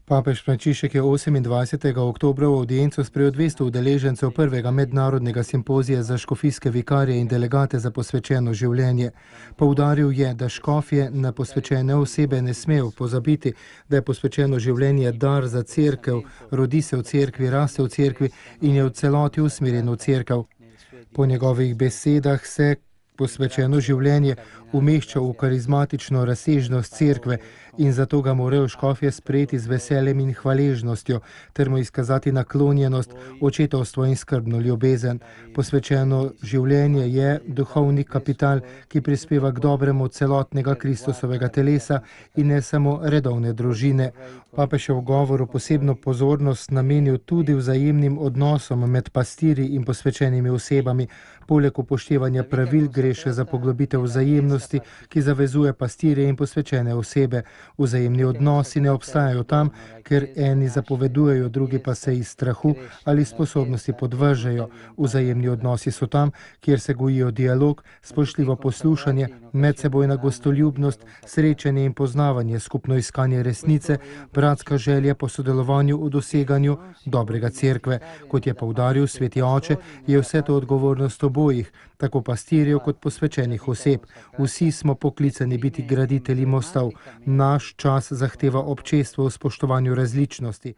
Papež Frančišek je 28. oktobra v avdienco sprejel 200 udeležencev prvega mednarodnega simpozija za škofijske vikarje in delegate za posvečeno življenje. Poudaril je, da škofje na posvečene osebe ne smejo pozabiti, da je posvečeno življenje dar za cerkev, rodi se v cerkvi, raste v cerkvi in je v celoti usmerjen v cerkev. Po njegovih besedah se posvečeno življenje umešča v karizmatično razsežnost cerkve in zato ga morajo škofje sprejeti z veseljem in hvaležnostjo ter mu izkazati naklonjenost, očetovstvo in skrbno ljubezen. Posvečeno življenje je duhovni kapital, ki prispeva k dobremu celotnega Kristusovega telesa in ne samo redovne družine. Papež je v govoru posebno pozornost namenil tudi vzajemnim odnosom med pastirji in posvečenimi osebami. Poleg upoštevanja pravil gre še za poglobitev vzajemnosti, ki zavezuje pastirje in posvečene osebe. Vzajemni odnosi ne obstajajo tam, ker eni zapovedujejo, drugi pa se iz strahu ali sposobnosti podvržejo. Vzajemni odnosi so tam, kjer se gojijo dialog, spoštljivo poslušanje, medsebojna gostoljubnost, srečanje in poznavanje, skupno iskanje resnice, bratska želja po sodelovanju v doseganju dobrega cerkve. Kot je poudaril sveti oče, je vse to odgovornost obojih, tako pastirjev kot posvečenih oseb. Vsi smo poklicani biti graditelji mostov. Naš čas zahteva občestvo v spoštovanju različnosti.